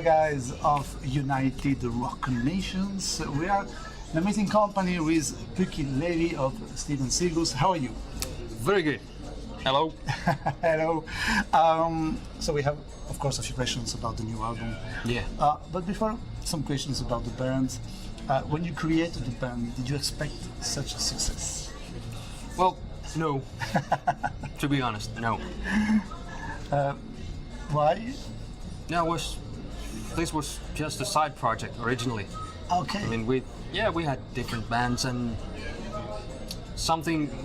Hello guys of United Rock Nations. We are an amazing company with Puki Levy of Steven Seagus. How are you? Very good. Hello. Hello. So we have, of course, a few questions about the new album. Yeah. But before, some questions about the band. When you created the band, did you expect such a success? Well, no. To be honest, no. Why? No, this was just a side project originally. Okay. I mean, we had different bands and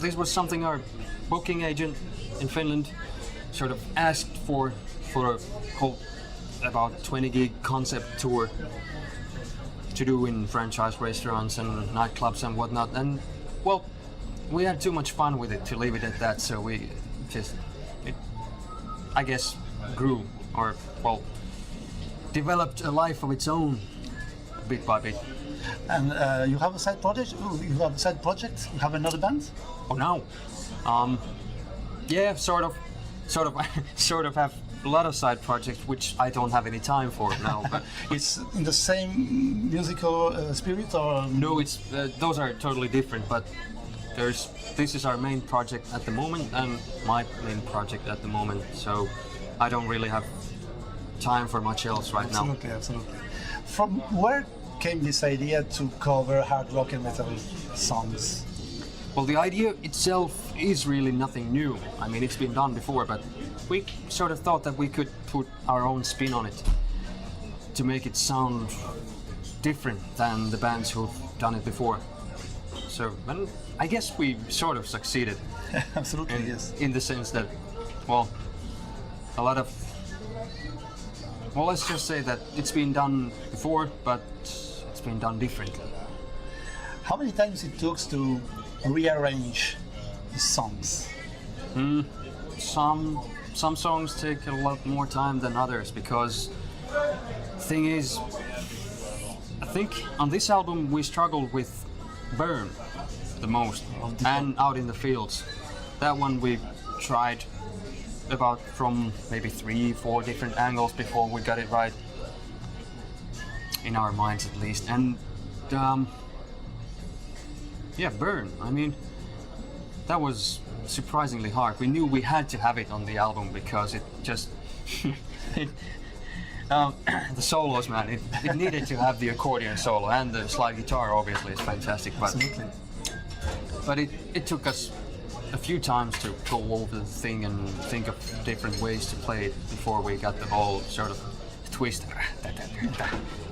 this was something our booking agent in Finland sort of asked for a whole about 20 gig concept tour to do in franchise restaurants and nightclubs and whatnot. And well, we had too much fun with it to leave it at that, so we just, I guess, grew or, well, developed a life of its own bit by bit. And you have a side project? You have a side project? You have another band? Oh, no. Yeah, sort of have a lot of side projects which I don't have any time for now. But It's in the same musical spirit, or no, it's those are totally different. But this is our main project at the moment and my main project at the moment. So I don't really have time for much else right now. Absolutely, absolutely. From where came this idea to cover hard rock and metal songs? Well, the idea itself is really nothing new. I mean, it's been done before, but we sort of thought that we could put our own spin on it to make it sound different than the bands who've done it before. So, and I guess we sort of succeeded. Absolutely, yes. In the sense that, well, let's just say that it's been done before, but it's been done differently. How many times it took to rearrange the songs? Some songs take a lot more time than others because the thing is, I think on this album we struggled with Burn the most and Out in the Fields. That one we tried about from maybe 3-4 different angles before we got it right, in our minds at least. And yeah, Burn, I mean, that was surprisingly hard. We knew we had to have it on the album because it just the solos, man, it needed to have the accordion solo, and the slide guitar obviously is fantastic, Absolutely. but it took us a few times to go over the thing and think of different ways to play it before we got the whole sort of twist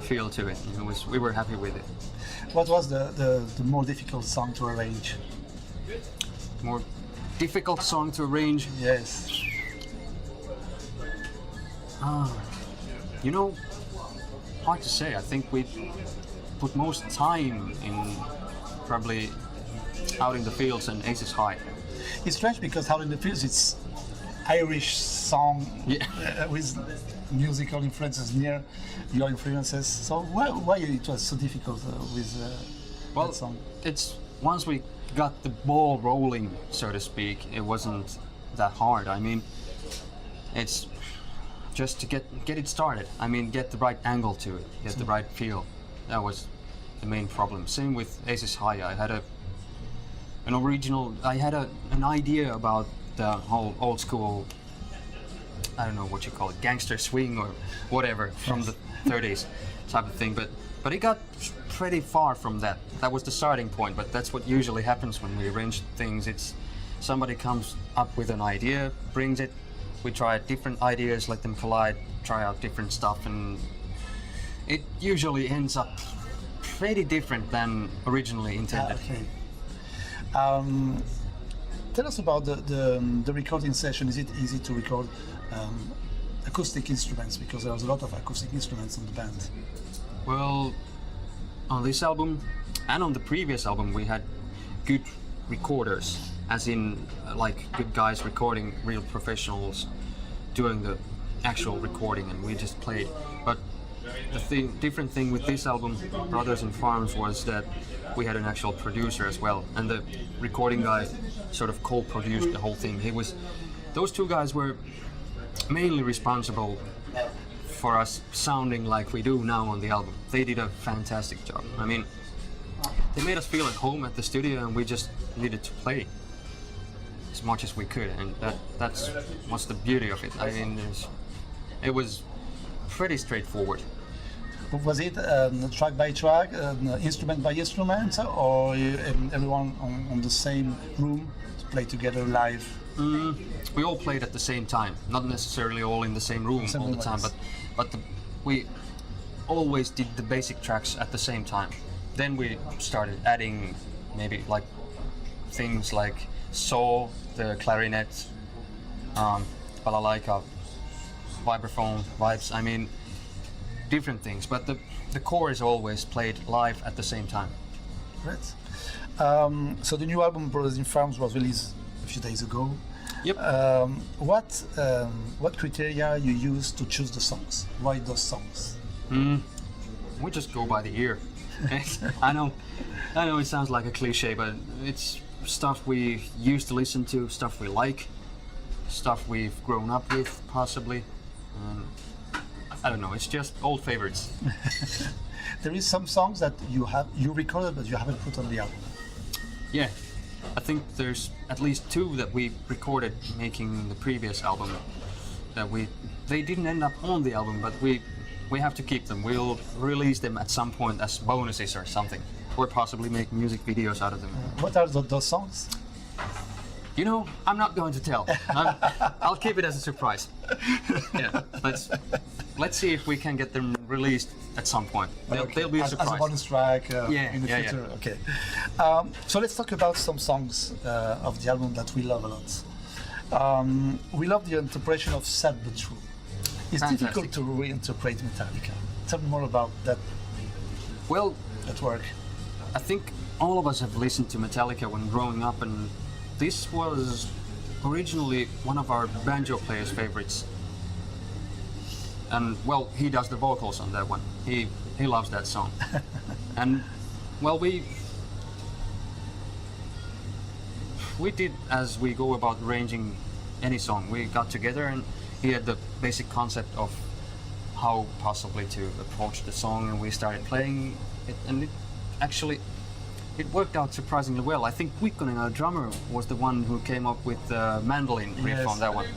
feel to it. We were happy with it. What was the more difficult song to arrange? More difficult song to arrange? Yes. You know, hard to say. I think we put most time in probably Out in the Fields and Aces High. It's strange because Out in the Fields, it's Irish song with musical influences near your influences. So why it was so difficult with that song? It's once we got the ball rolling, so to speak, it wasn't that hard. I mean, it's just to get it started. I mean, get the right angle to it, get the right feel. That was the main problem. Same with Aces High. I had an idea about the whole old school, I don't know what you call it, gangster swing or whatever from the 30s type of thing, but it got pretty far from that. That was the starting point, but that's what usually happens when we arrange things. It's somebody comes up with an idea, brings it, we try different ideas, let them collide, try out different stuff, and it usually ends up pretty different than originally intended. Okay. Tell us about the recording session. Is it easy to record acoustic instruments? Because there was a lot of acoustic instruments on the band. Well, on this album and on the previous album we had good recorders, as in like good guys recording, real professionals doing the actual recording, and we just played. But the different thing with this album, Brothers in Farms, was that we had an actual producer as well, and the recording guy sort of co-produced the whole thing. Those two guys were mainly responsible for us sounding like we do now on the album. They did a fantastic job. I mean, they made us feel at home at the studio, and we just needed to play as much as we could, and that's what's the beauty of it. I mean, it was pretty straightforward. Was it track by track, instrument by instrument, or everyone on the same room to play together live? We all played at the same time, not necessarily all in the same room all the time, but we always did the basic tracks at the same time. Then we started adding maybe like things like saw, the clarinet, balalaika, vibraphone, vibes. I mean, different things, but the core is always played live at the same time. Great. So the new album Brothers in Farms was released a few days ago. Yep. What criteria you use to choose the songs? Why those songs? We just go by the ear. I know it sounds like a cliche, but it's stuff we used to listen to, stuff we like, stuff we've grown up with, possibly. I don't know, it's just old favorites. There is some songs that you recorded but you haven't put on the album. Yeah, I think there's at least 2 that we recorded making the previous album that they didn't end up on the album, but we have to keep them. We'll release them at some point as bonuses or something, or possibly make music videos out of them. What are those songs? You know, I'm not going to tell. I'll keep it as a surprise. Yeah, let's see if we can get them released at some point. They'll be a surprise. As a bonus track in the future. Yeah. Okay. So let's talk about some songs of the album that we love a lot. We love the interpretation of Sad But True. It's Fantastic. difficult to reinterpret Metallica. Tell me more about that. Well, that work. I think all of us have listened to Metallica when growing up, and this was originally one of our banjo player's favorites. And well, he does the vocals on that one. He loves that song. And well, we did as we go about arranging any song. We got together and he had the basic concept of how possibly to approach the song, and we started playing it, and it worked out surprisingly well. I think Wikkonen, our drummer, was the one who came up with the mandolin riff on that one.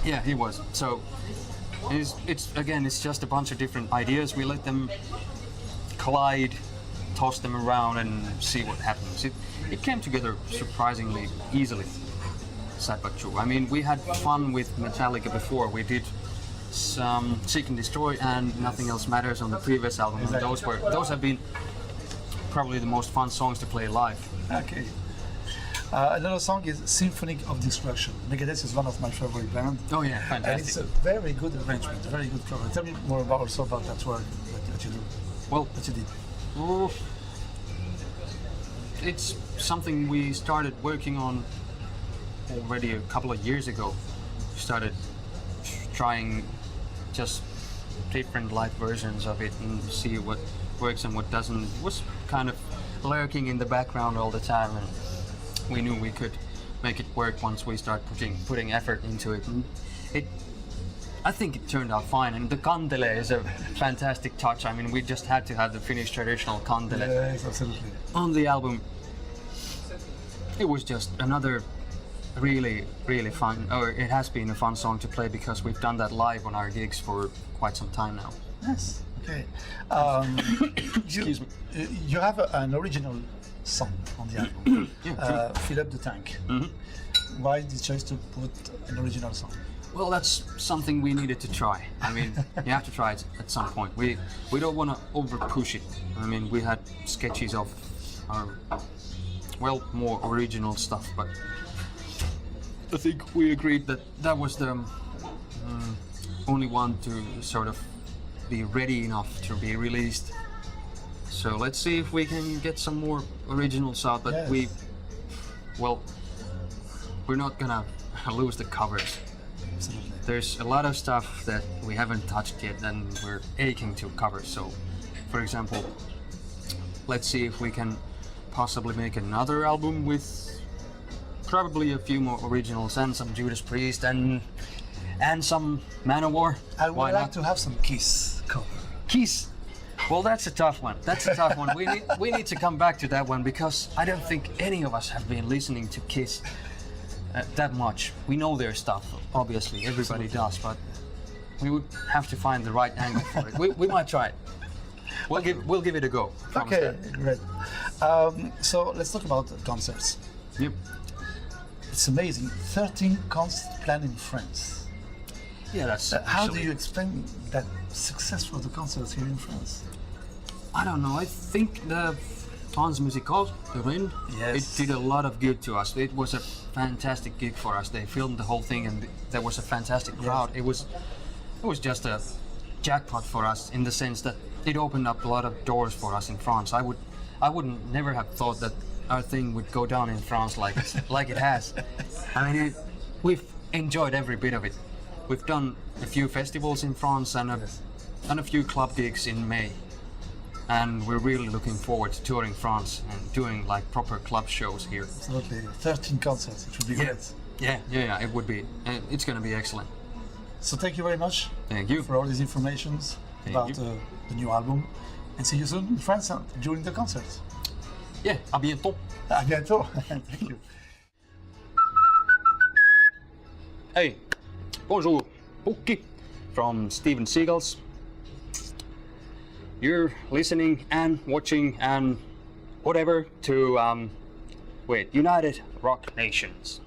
Yeah, he was. So it's just a bunch of different ideas. We let them collide, toss them around, and see what happens. It came together surprisingly easily. Sad But True. I mean, we had fun with Metallica before. We did some Seek and Destroy and Nothing Else Matters on the previous album. And those have been probably the most fun songs to play live. Okay. Another song is Symphony of Destruction. Megadeth is one of my favorite bands. Oh yeah, fantastic. And it's a very good arrangement, a very good program. Tell me more about that work that you do. Well, that you did. Oh, it's something we started working on already a couple of years ago. We started trying just different live versions of it and see what works and what doesn't. It was kind of lurking in the background all the time, and we knew we could make it work once we start putting effort into it. And I think it turned out fine, and the kantele is a fantastic touch. I mean, we just had to have the Finnish traditional kantele absolutely. on the album. It was just another really, really fun, or it has been a fun song to play because we've done that live on our gigs for quite some time now. Yes. Okay. Excuse me. You have an original song on the album. Yeah, Fill Up the Tank. Mm-hmm. Why the choice to put an original song? Well, that's something we needed to try. I mean, you have to try it at some point. We don't want to over push it. I mean, we had sketches of our, well, more original stuff, but I think we agreed that that was the only one to sort of be ready enough to be released. So let's see if we can get some more originals out, but yes. we're not gonna lose the covers. Absolutely. There's a lot of stuff that we haven't touched yet and we're aching to cover. So, for example, let's see if we can possibly make another album with probably a few more originals and some Judas Priest and and some Manowar. I would Why like not? to have some Kiss cover. Kiss. Well, that's a tough one. That's a tough one. We need to come back to that one because I don't think any of us have been listening to Kiss that much. We know their stuff, obviously. Everybody does, but we would have to find the right angle for it. We might try it. We'll give it a go. Promise Okay, that. great. So let's talk about concerts. Yep. It's amazing. 13 concerts planned in France. Yeah, that's. How do actually- you explain that success for the concerts here in France? I don't know. I think the France Musicale, the Rennes, Yes. it did a lot of good to us. It was a fantastic gig for us. They filmed the whole thing, and there was a fantastic crowd. It was just a jackpot for us in the sense that it opened up a lot of doors for us in France. I wouldn't never have thought that our thing would go down in France like it has. I mean, we've enjoyed every bit of it. We've done a few festivals in France and a few club gigs in May. And we're really looking forward to touring France and doing like proper club shows here. Absolutely. 13 concerts. It would be great. Yeah, it would be. It's going to be excellent. So thank you very much Thank you. for all these informations Thank about you. the new album. And see you soon in France during the concerts. Yeah, à bientôt. À bientôt. Thank you. Hey, bonjour, Pukki from Steven Seagulls. You're listening and watching and whatever to United Rock Nations.